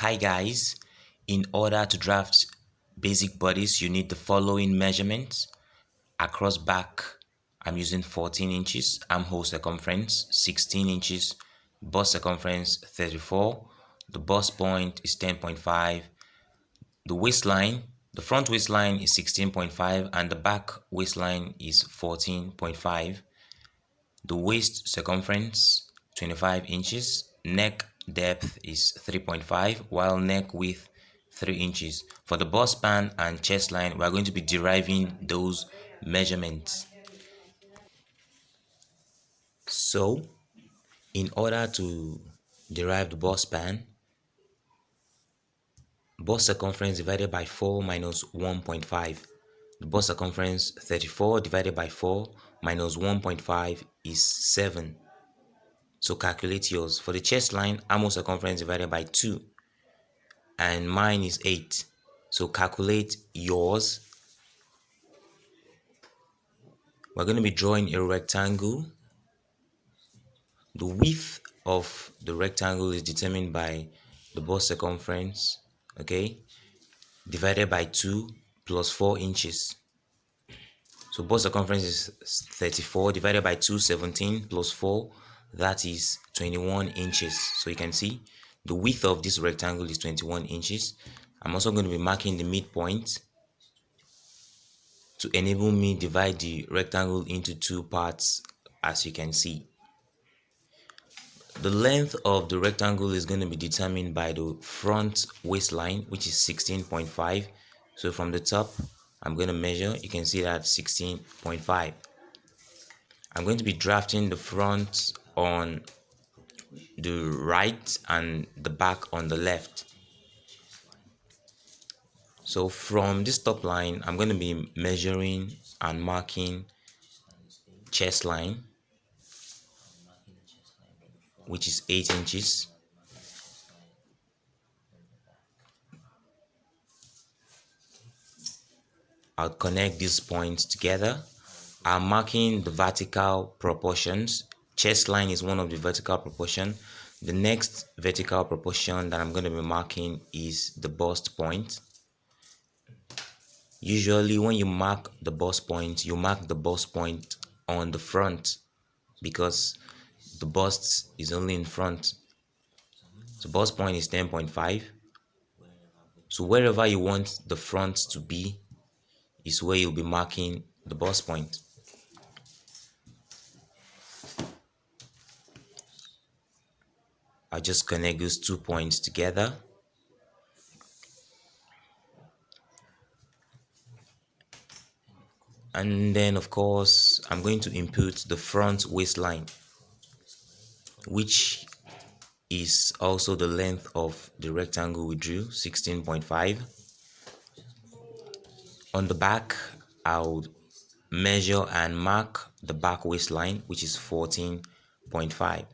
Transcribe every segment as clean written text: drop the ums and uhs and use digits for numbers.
Hi guys, in order to draft basic bodies you need the following measurements. Across back I'm using 14 inches, armhole circumference 16 inches, bust circumference 34, the bust point is 10.5, the waistline, the front waistline is 16.5 and the back waistline is 14.5, the waist circumference 25 inches, neck depth is 3.5 while neck width 3 inches. For the bust span and chest line we are going to be deriving those measurements. So in order to derive the bust span, bust circumference divided by 4 minus 1.5. The bust circumference 34 divided by 4 minus 1.5 is 7. So calculate yours. For the chest line, armhole circumference divided by 2 and mine is 8. So calculate yours. We're going to be drawing a rectangle. The width of the rectangle is determined by the bust circumference, okay, divided by 2 plus 4 inches. So bust circumference is 34 divided by 2, 17 plus 4, that is 21 inches. So you can see the width of this rectangle is 21 inches. I'm also going to be marking the midpoint to enable me divide the rectangle into two parts, as you can see. The length of the rectangle is going to be determined by the front waistline, which is 16.5. So from the top I'm going to measure, you can see that 16.5. I'm going to be drafting the front on the right and the back on the left. So from this top line I'm going to be measuring and marking chest line, which is 8 inches. I'll connect these points together. I'm marking the vertical proportions. Chest line is one of the vertical proportion. The next vertical proportion that I'm going to be marking is the bust point. Usually when you mark the bust point, you mark the bust point on the front because the bust is only in front. So bust point is 10.5. So wherever you want the front to be is where you'll be marking the bust point. I'll just connect those 2 points together. And then of course I'm going to input the front waistline, which is also the length of the rectangle we drew, 16.5. On the back I'll measure and mark the back waistline, which is 14.5.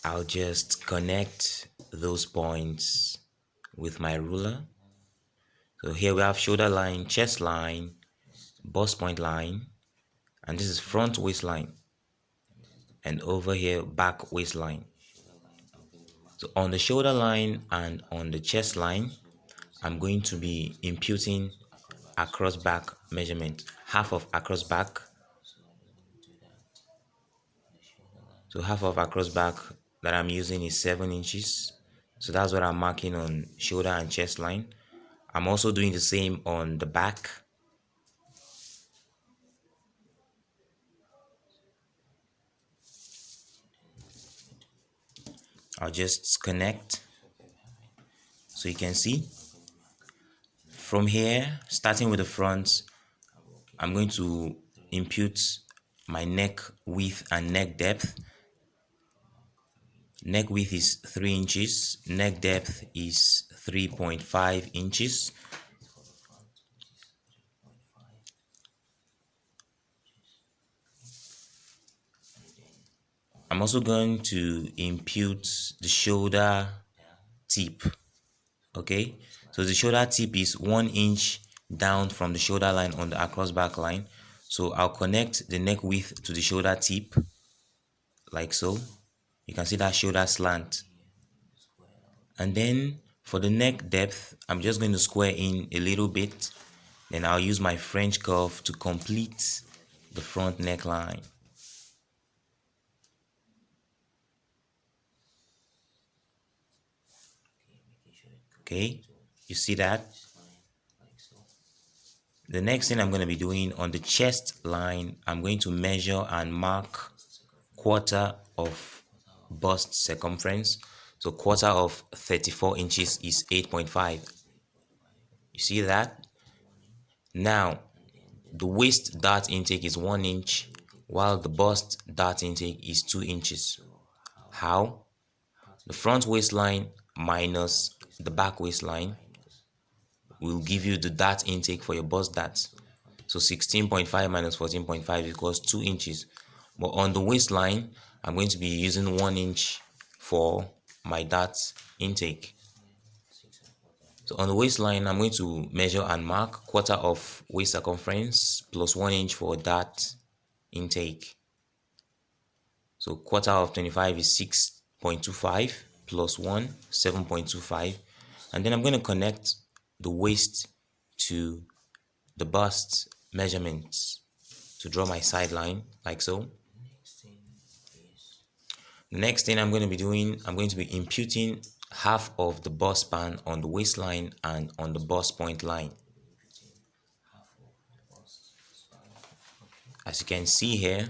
I'll just connect those points with my ruler. So here we have shoulder line, chest line, bust point line, and this is front waistline, and over here back waistline. So on the shoulder line and on the chest line I'm going to be imputing across back measurement, half of across back. So half of across back that I'm using is 7 inches. So that's what I'm marking on shoulder and chest line. I'm also doing the same on the back. I'll just connect so you can see. From here, starting with the front, I'm going to impute my neck width and neck depth. Neck width is 3 inches, neck depth is 3.5 inches. I'm also going to impute the shoulder tip. Okay, so the shoulder tip is 1 inch down from the shoulder line on the across back line. So I'll connect the neck width to the shoulder tip like so. You can see that shoulder slant. And then for the neck depth, I'm just going to square in a little bit. Then I'll use my French curve to complete the front neckline. Okay, you see that? The next thing I'm going to be doing on the chest line, I'm going to measure and mark quarter of bust circumference. So quarter of 34 inches is 8.5. You see that? Now, the waist dart intake is 1 inch, while the bust dart intake is 2 inches. How? The front waistline minus the back waistline will give you the dart intake for your bust dart. So 16.5 minus 14.5 equals 2 inches. But on the waistline, I'm going to be using 1 inch for my dart intake. So on the waistline, I'm going to measure and mark quarter of waist circumference plus 1 inch for dart intake. So quarter of 25 is 6.25 plus 1, 7.25. And then I'm going to connect the waist to the bust measurements to draw my sideline like so. The next thing I'm going to be doing, I'm going to be imputing half of the bust span on the waistline and on the bust point line. As you can see here,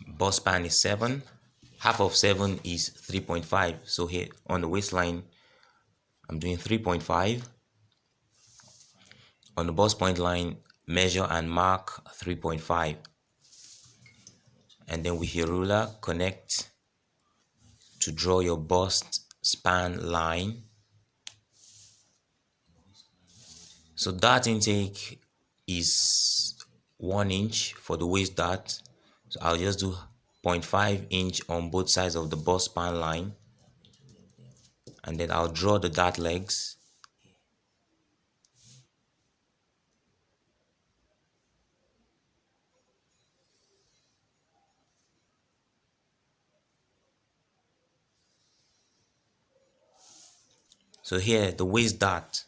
bust span is 7, half of 7 is 3.5. So here on the waistline, I'm doing 3.5. On the bust point line, measure and mark 3.5. And then with your ruler, connect to draw your bust span line. So dart intake is 1 inch for the waist dart. So I'll just do 0.5 inch on both sides of the bust span line. And then I'll draw the dart legs. So here, the waist dart.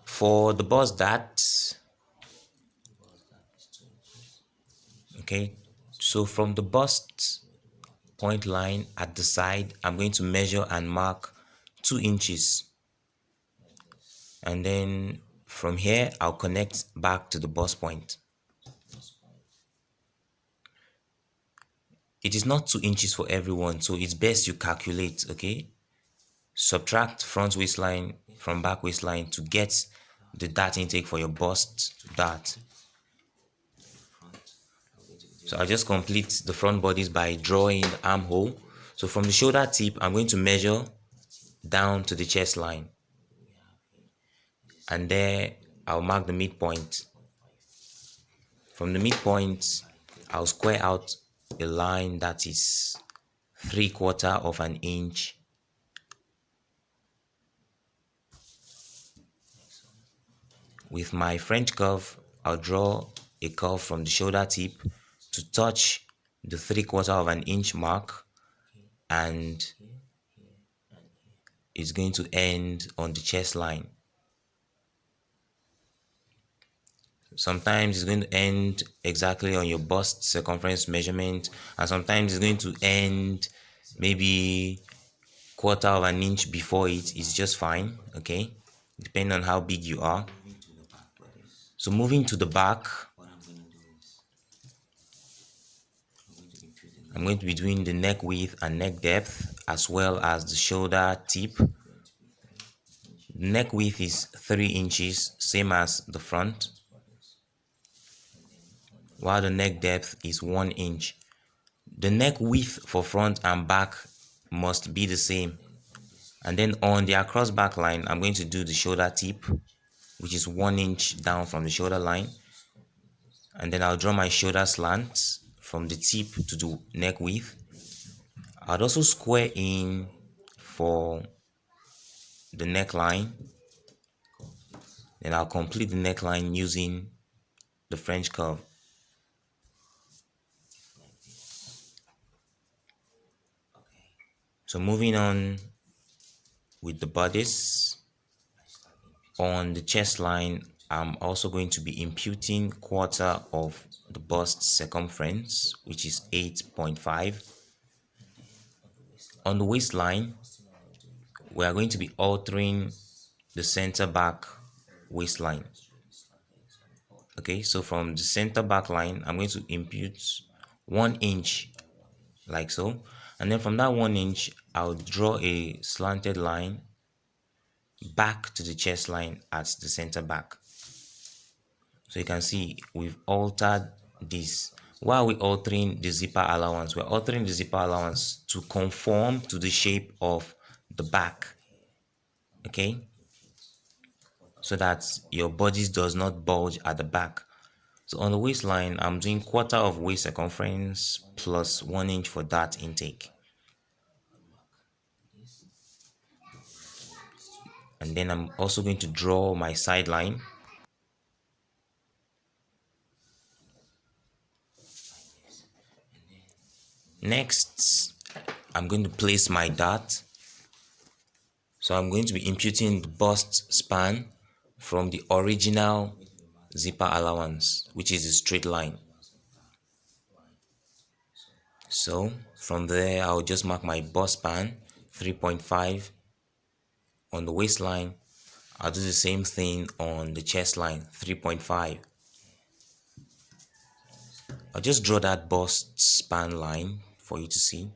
For the bust dart, okay, so from the bust point line at the side, I'm going to measure and mark 2 inches. And then from here, I'll connect back to the bust point. It is not 2 inches for everyone, so it's best you calculate, okay? Subtract front waistline from back waistline to get the dart intake for your bust dart. So I'll just complete the front bodice by drawing the armhole. So from the shoulder tip, I'm going to measure down to the chest line. And there, I'll mark the midpoint. From the midpoint, I'll square out a line that is 3/4 of an inch. With my French curve, I'll draw a curve from the shoulder tip to touch the 3/4 of an inch mark, and it's going to end on the chest line. Sometimes it's going to end exactly on your bust circumference measurement, and sometimes it's going to end maybe 1/4 of an inch before it. Is just fine, okay, depending on how big you are. So moving to the back, I'm going to be doing the neck width and neck depth as well as the shoulder tip. Neck width is 3 inches, same as the front, while the neck depth is 1 inch. The neck width for front and back must be the same. And then on the across back line, I'm going to do the shoulder tip, which is 1 inch down from the shoulder line. And then I'll draw my shoulder slants from the tip to the neck width. I'd also square in for the neckline. Then I'll complete the neckline using the French curve. So moving on with the bodice, on the chest line, I'm also going to be imputing quarter of the bust circumference, which is 8.5. On the waistline, we are going to be altering the center back waistline. Okay, so from the center back line, I'm going to impute 1 inch like so, and then from that 1 inch, I'll draw a slanted line back to the chest line at the center back. So you can see we've altered this. Why are we altering the zipper allowance? We're altering the zipper allowance to conform to the shape of the back. Okay, so that your bodice does not bulge at the back. So on the waistline, I'm doing quarter of waist circumference plus 1 inch for dart intake. And then I'm also going to draw my side line. Next, I'm going to place my dart. So I'm going to be imputing the bust span from the original zipper allowance, which is a straight line. So from there, I'll just mark my bust span 3.5 on the waistline. I'll do the same thing on the chest line 3.5. I'll just draw that bust span line for you to see.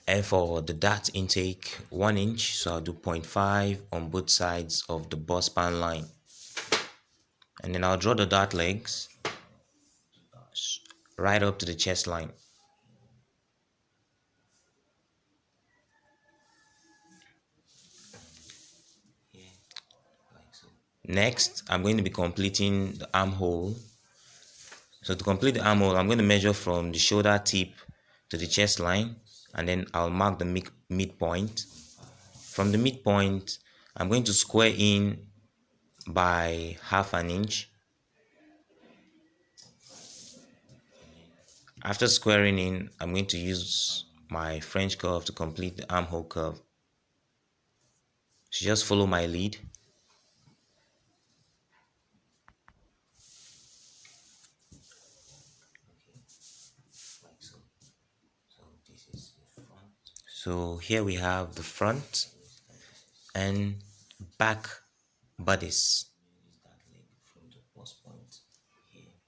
And for the dart intake, 1 inch, so I'll do 0.5 on both sides of the bust span line. And then I'll draw the dart legs right up to the chest line. Next, I'm going to be completing the armhole. So to complete the armhole, I'm going to measure from the shoulder tip to the chest line, and then I'll mark the midpoint. From the midpoint, I'm going to square in by 1/2 inch. After squaring in, I'm going to use my French curve to complete the armhole curve. So just follow my lead. So here we have the front and back bodice.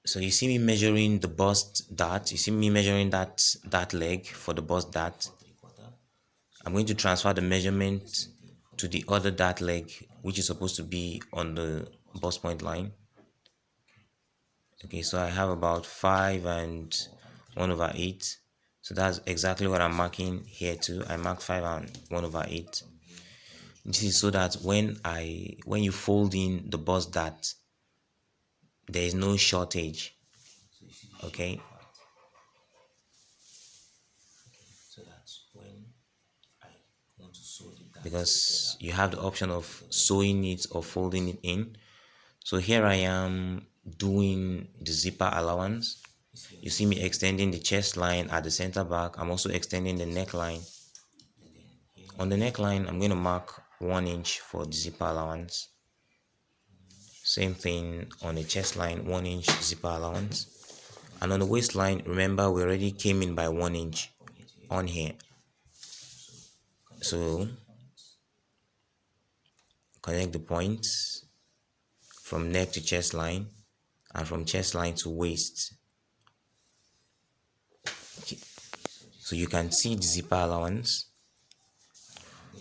So you see me measuring the bust dart. You see me measuring that leg for the bust dart. I'm going to transfer the measurement to the other dart leg, which is supposed to be on the bust point line. Okay, so I have about 5 and 1/8. So that's exactly what I'm marking here too. I mark 5 and 1/8. This is so that when you fold in the bust dart, there is no shortage. Okay, because you have the option of sewing it or folding it in. So here I am doing the zipper allowance. You see me extending the chest line at the center back. I'm also extending the neckline. On the neckline, I'm going to mark 1 inch for the zipper allowance. Same thing on the chest line, 1 inch zipper allowance. And on the waistline, remember we already came in by 1 inch on here. So connect the points from neck to chest line and from chest line to waist. Okay. So you can see the zipper allowance.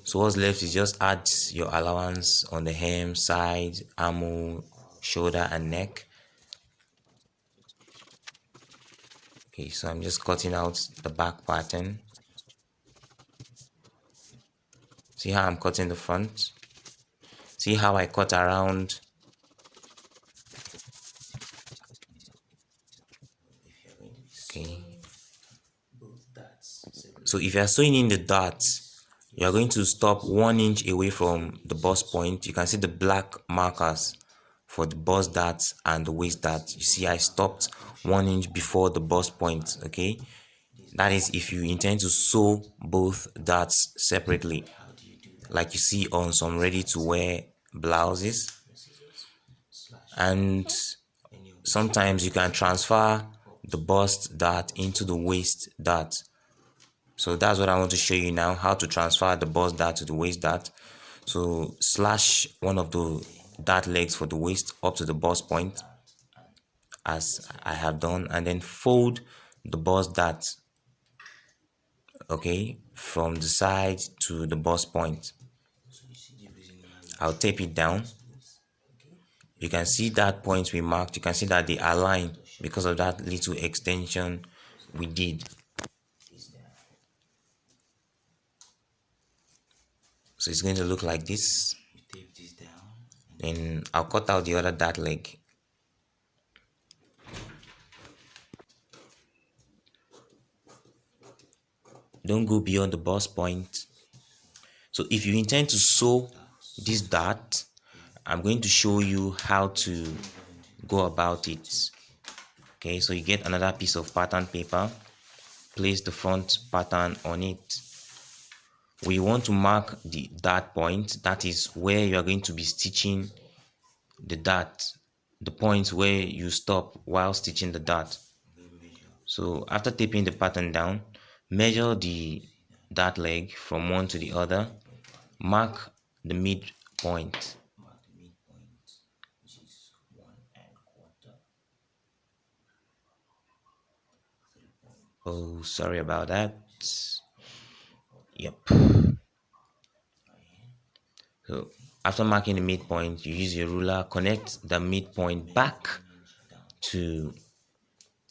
So what's left is just add your allowance on the hem, side, armhole, shoulder and neck. Okay, so I'm just cutting out the back pattern. See how I'm cutting the front? See how I cut around? Okay. So if you are sewing in the dots, you are going to stop 1 inch away from the bust point. You can see the black markers for the bust dart and the waist dart. You see I stopped 1 inch before the bust point. Okay, that is if you intend to sew both darts separately, like you see on some ready to wear blouses. And sometimes you can transfer the bust dart into the waist dart. So that's what I want to show you now, how to transfer the bust dart to the waist dart. So slash one of the dart legs for the waist up to the bust point, as I have done, and then fold the bust dart, okay, from the side to the bust point. I'll tape it down. You can see that point we marked. You can see that they align because of that little extension we did. So it's going to look like this. Then I'll cut out the other dart leg. Don't go beyond the bust point. So if you intend to sew this dart, I'm going to show you how to go about it. Okay, so you get another piece of pattern paper, place the front pattern on it. We want to mark the dart point, that is where you are going to be stitching the dart, the point where you stop while stitching the dart. So after taping the pattern down, measure the dart leg from one to the other, mark the midpoint. Oh, sorry about that. Yep. So after marking the midpoint, you use your ruler, connect the midpoint back to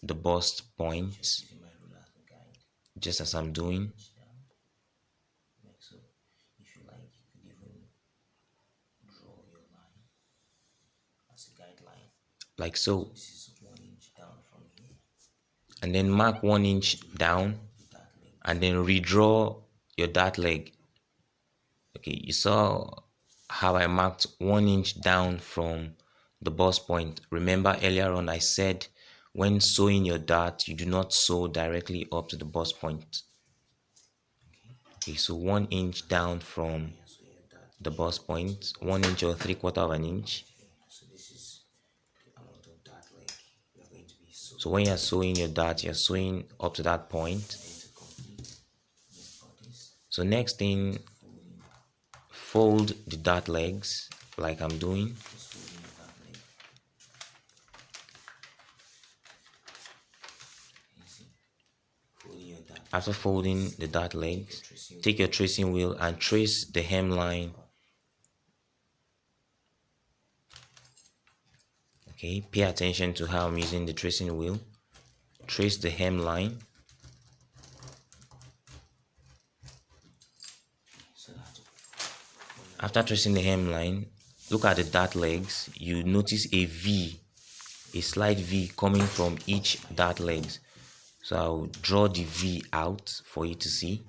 the bust point, just as I'm doing. Like so. And then mark 1 inch down and then redraw your dart leg. Okay, you saw how I marked 1 inch down from the bust point. Remember earlier on I said when sewing your dart, you do not sew directly up to the bust point. Okay, so 1 inch down from the bust point, 1 inch or 3/4 of an inch. So when you're sewing your dart, you're sewing up to that point. So next thing, fold the dart legs like I'm doing. After folding the dart legs, take your tracing wheel and trace the hemline. Okay, pay attention to how I'm using the tracing wheel. Trace the hemline. After tracing the hemline, look at the dart legs. You notice a V, a slight V coming from each dart legs. So I'll draw the V out for you to see.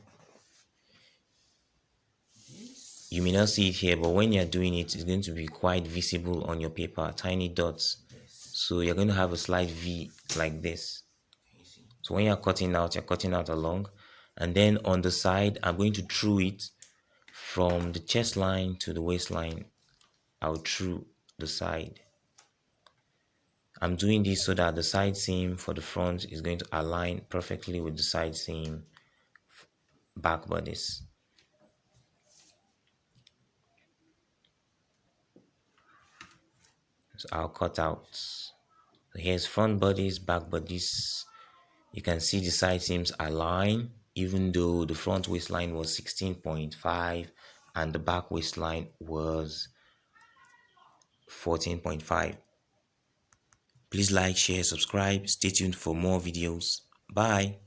You may not see it here, but when you're doing it, it's going to be quite visible on your paper, tiny dots. So you're going to have a slight V like this. So when you're cutting out along. And then on the side, I'm going to true it from the chest line to the waistline. I'll true the side. I'm doing this so that the side seam for the front is going to align perfectly with the side seam back bodice. So I'll cut out. So here's front bodice, back bodice. You can see the side seams align, even though the front waistline was 16.5 and the back waistline was 14.5. Please like, share, subscribe. Stay tuned for more videos. Bye.